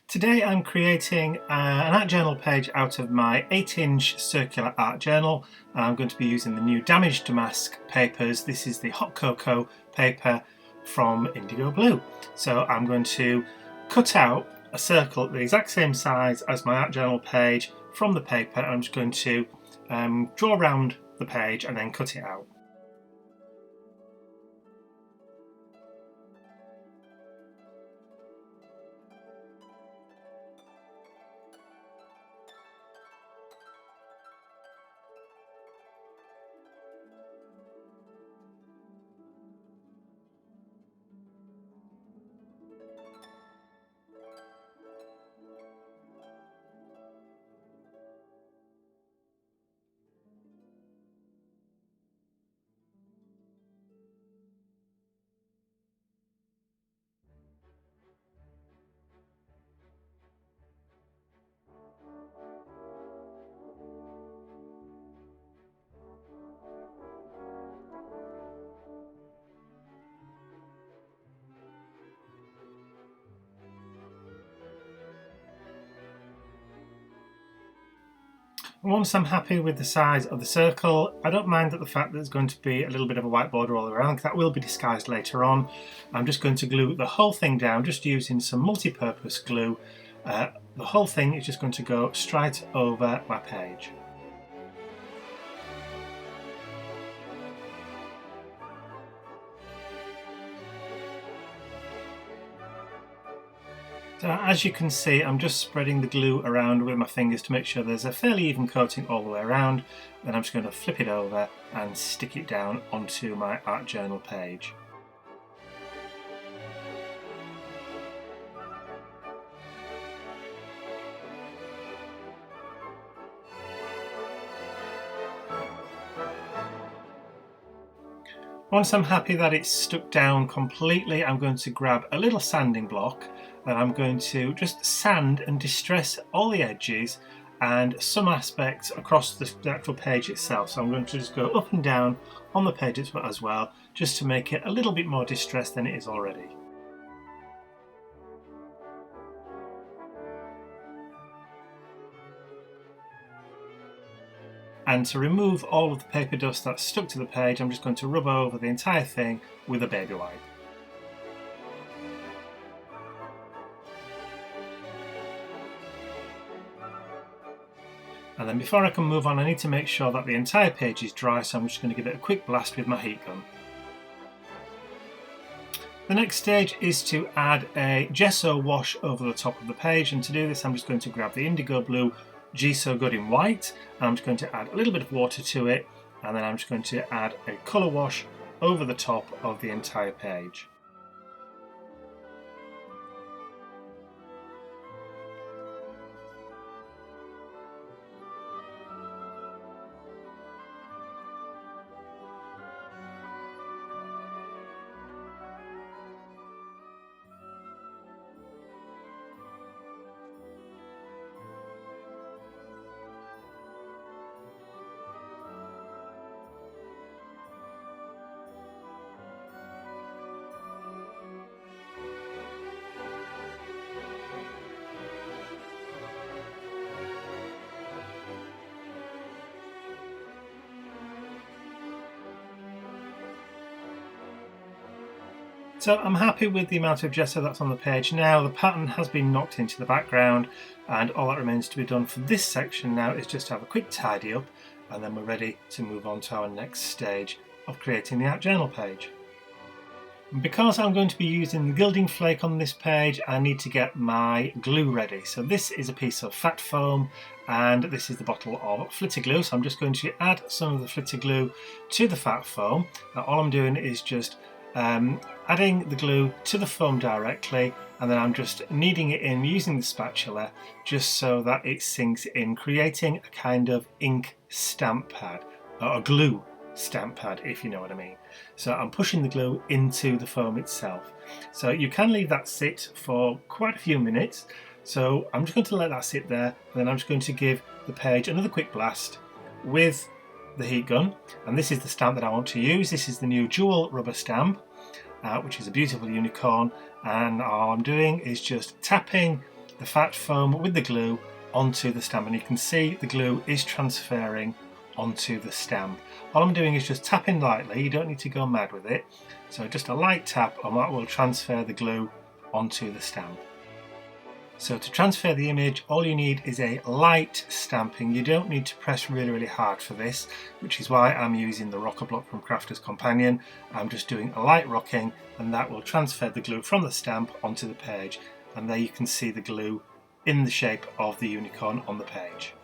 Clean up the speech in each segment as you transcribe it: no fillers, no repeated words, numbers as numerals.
Today I'm creating an art journal page out of my 8-inch circular art journal. I'm going to be using the new damaged damask papers. This is the hot cocoa paper from IndigoBlu. So I'm going to cut out a circle the exact same size as my art journal page from the paper. I'm just going to draw around the page and then cut it out. Once I'm happy with the size of the circle, I don't mind that the fact that there's going to be a little bit of a white border all around, because that will be disguised later on. I'm just going to glue the whole thing down, just using some multi-purpose glue. The whole thing is just going to go straight over my page. So as you can see, I'm just spreading the glue around with my fingers to make sure there's a fairly even coating all the way around. Then I'm just going to flip it over and stick it down onto my art journal page. Once I'm happy that it's stuck down completely, I'm going to grab a little sanding block and I'm going to just sand and distress all the edges and some aspects across the actual page itself. So I'm going to just go up and down on the page as well, just to make it a little bit more distressed than it is already. And to remove all of the paper dust that's stuck to the page, I'm just going to rub over the entire thing with a baby wipe. And then before I can move on, I need to make sure that the entire page is dry, so I'm just going to give it a quick blast with my heat gun. The next stage is to add a gesso wash over the top of the page, and to do this I'm just going to grab the IndigoBlu Gesso Good in White, and I'm just going to add a little bit of water to it, and then I'm just going to add a colour wash over the top of the entire page. So I'm happy with the amount of gesso that's on the page now. The pattern has been knocked into the background, and all that remains to be done for this section now is just to have a quick tidy up, and then we're ready to move on to our next stage of creating the art journal page. And because I'm going to be using the gilding flake on this page, I need to get my glue ready. So this is a piece of fat foam, and this is the bottle of flitter glue. So I'm just going to add some of the flitter glue to the fat foam. Now all I'm doing is just adding the glue to the foam directly, and then I'm just kneading it in using the spatula just so that it sinks in, creating a kind of ink stamp pad, or a glue stamp pad, if you know what I mean. So I'm pushing the glue into the foam itself. So you can leave that sit for quite a few minutes. So I'm just going to let that sit there, and then I'm just going to give the page another quick blast with the heat gun. And this is the stamp that I want to use. This is the new dual rubber stamp, which is a beautiful unicorn, and all I'm doing is just tapping the fat foam with the glue onto the stamp, and you can see the glue is transferring onto the stamp. All I'm doing is just tapping lightly, you don't need to go mad with it, so just a light tap and that will transfer the glue onto the stamp. So to transfer the image, all you need is a light stamping. You don't need to press really hard for this, which is why I'm using the rocker block from Crafter's Companion. I'm just doing a light rocking and that will transfer the glue from the stamp onto the page, and there you can see the glue in the shape of the unicorn on the page.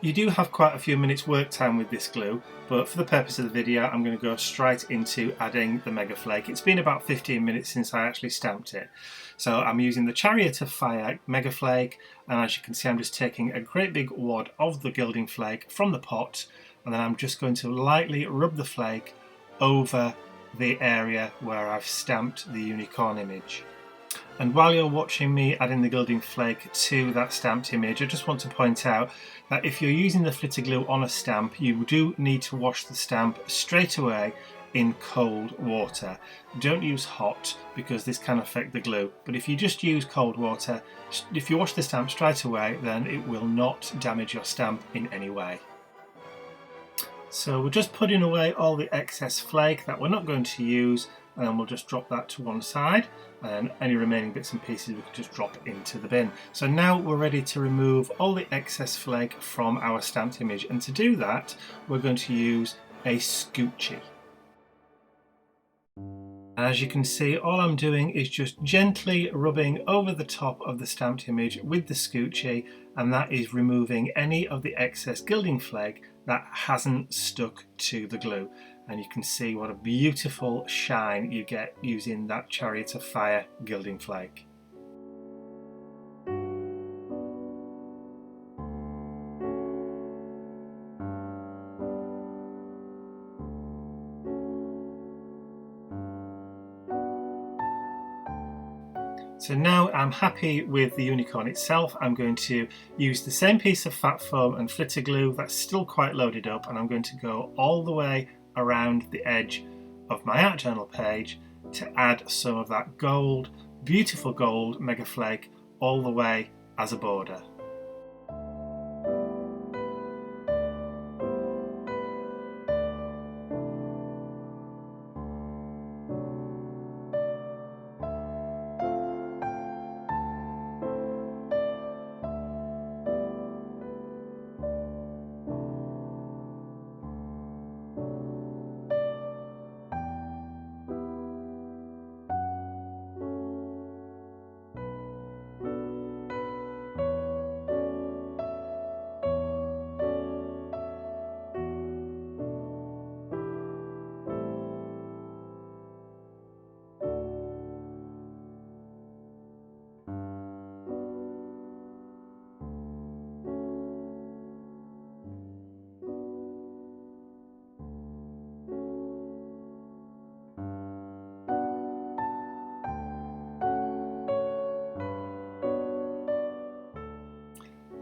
You do have quite a few minutes work time with this glue, but for the purpose of the video I'm going to go straight into adding the mega flake. It's been about 15 minutes since I actually stamped it. So I'm using the Chariot of Fire mega flake, and as you can see I'm just taking a great big wad of the gilding flake from the pot, and then I'm just going to lightly rub the flake over the area where I've stamped the unicorn image. And while you're watching me adding the gilding flake to that stamped image, I just want to point out that if you're using the flitter glue on a stamp, you do need to wash the stamp straight away in cold water. Don't use hot because this can affect the glue, but if you just use cold water, if you wash the stamp straight away, then it will not damage your stamp in any way. So we're just putting away all the excess flake that we're not going to use, and then we'll just drop that to one side, and any remaining bits and pieces we can just drop into the bin. So now we're ready to remove all the excess flake from our stamped image, and to do that we're going to use a scoochie. As you can see, all I'm doing is just gently rubbing over the top of the stamped image with the scoochie, and that is removing any of the excess gilding flake that hasn't stuck to the glue. And you can see what a beautiful shine you get using that Chariot of Fire gilding flake. So now I'm happy with the unicorn itself. I'm going to use the same piece of fat foam and flitter glue that's still quite loaded up, and I'm going to go all the way around the edge of my art journal page to add some of that gold, beautiful gold mega flake all the way as a border.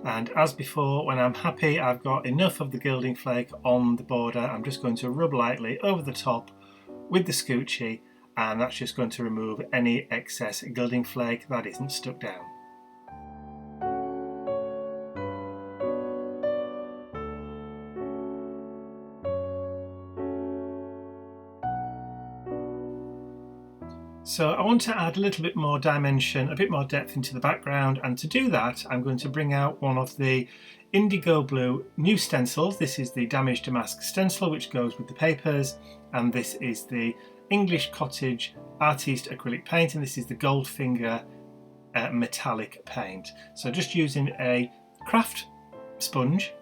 And as before, when I'm happy I've got enough of the gilding flake on the border, I'm just going to rub lightly over the top with the scoochie, and that's just going to remove any excess gilding flake that isn't stuck down. So I want to add a little bit more dimension, a bit more depth into the background, and to do that I'm going to bring out one of the IndigoBlu new stencils. This is the Damage Damask stencil which goes with the papers, and this is the English Cottage Artiste acrylic paint, and this is the Goldfinger metallic paint. So just using a craft sponge,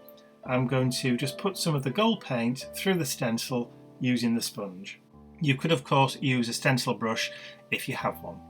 I'm going to just put some of the gold paint through the stencil using the sponge. You could of course use a stencil brush if you have one.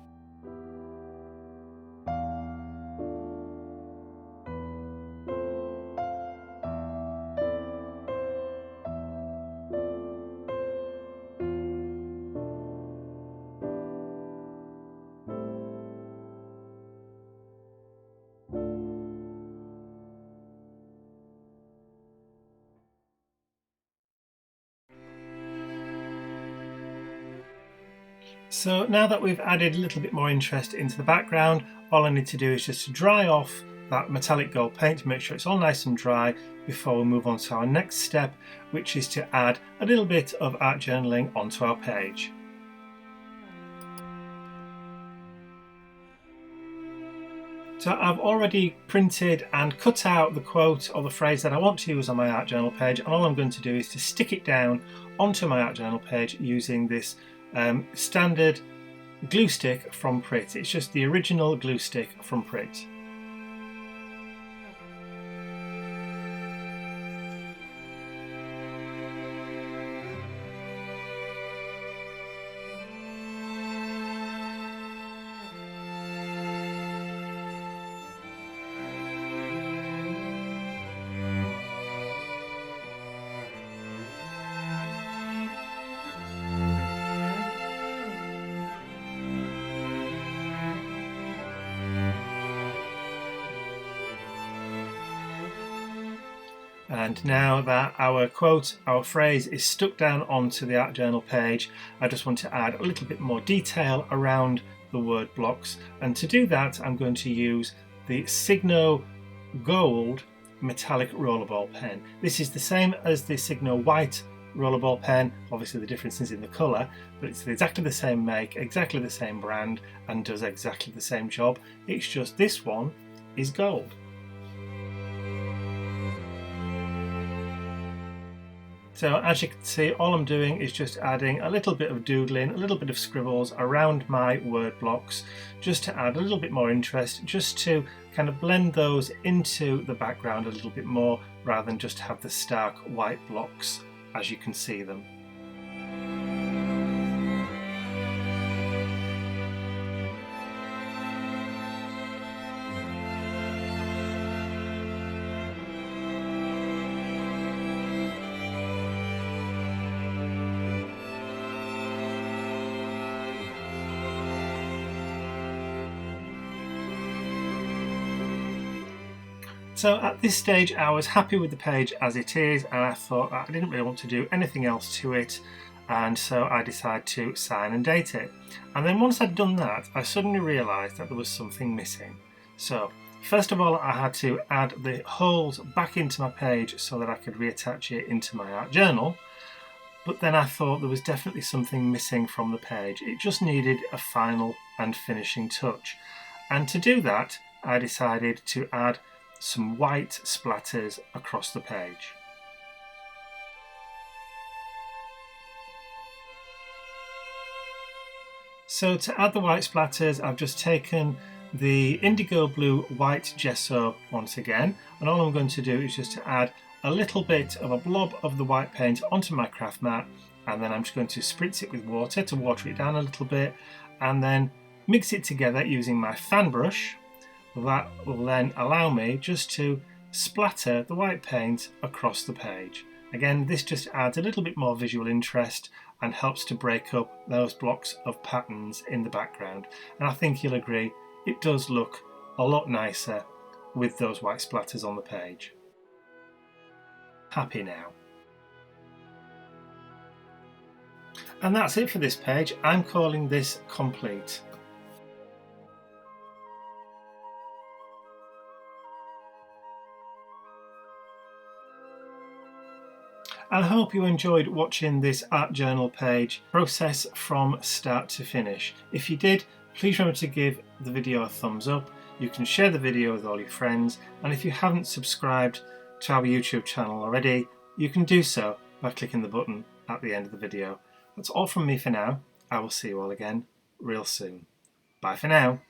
So now that we've added a little bit more interest into the background, all I need to do is just to dry off that metallic gold paint to make sure it's all nice and dry before we move on to our next step, which is to add a little bit of art journaling onto our page. So I've already printed and cut out the quote or the phrase that I want to use on my art journal page, and all I'm going to do is to stick it down onto my art journal page using this standard glue stick from Prit. It's just the original glue stick from Prit. And now that our quote, our phrase is stuck down onto the art journal page, I just want to add a little bit more detail around the word blocks. And to do that, I'm going to use the Signo Gold metallic rollerball pen. This is the same as the Signo white rollerball pen. Obviously the difference is in the colour, but it's exactly the same make, exactly the same brand, and does exactly the same job. It's just this one is gold. So as you can see, all I'm doing is just adding a little bit of doodling, a little bit of scribbles around my word blocks, just to add a little bit more interest, just to kind of blend those into the background a little bit more, rather than just have the stark white blocks as you can see them. So at this stage I was happy with the page as it is, and I thought that I didn't really want to do anything else to it, and so I decided to sign and date it. And then once I'd done that, I suddenly realised that there was something missing. So first of all, I had to add the holes back into my page so that I could reattach it into my art journal. But then I thought there was definitely something missing from the page. It just needed a final and finishing touch. And to do that, I decided to add some white splatters across the page. So to add the white splatters, I've just taken the IndigoBlu white gesso once again, and all I'm going to do is just to add a little bit of a blob of the white paint onto my craft mat, and then I'm just going to spritz it with water to water it down a little bit, and then mix it together using my fan brush. That will then allow me just to splatter the white paint across the page. Again, this just adds a little bit more visual interest and helps to break up those blocks of patterns in the background. And I think you'll agree, it does look a lot nicer with those white splatters on the page. Happy now. And that's it for this page. I'm calling this complete. I hope you enjoyed watching this art journal page process from start to finish. If you did, please remember to give the video a thumbs up. You can share the video with all your friends, and if you haven't subscribed to our YouTube channel already, you can do so by clicking the button at the end of the video. That's all from me for now. I will see you all again real soon. Bye for now.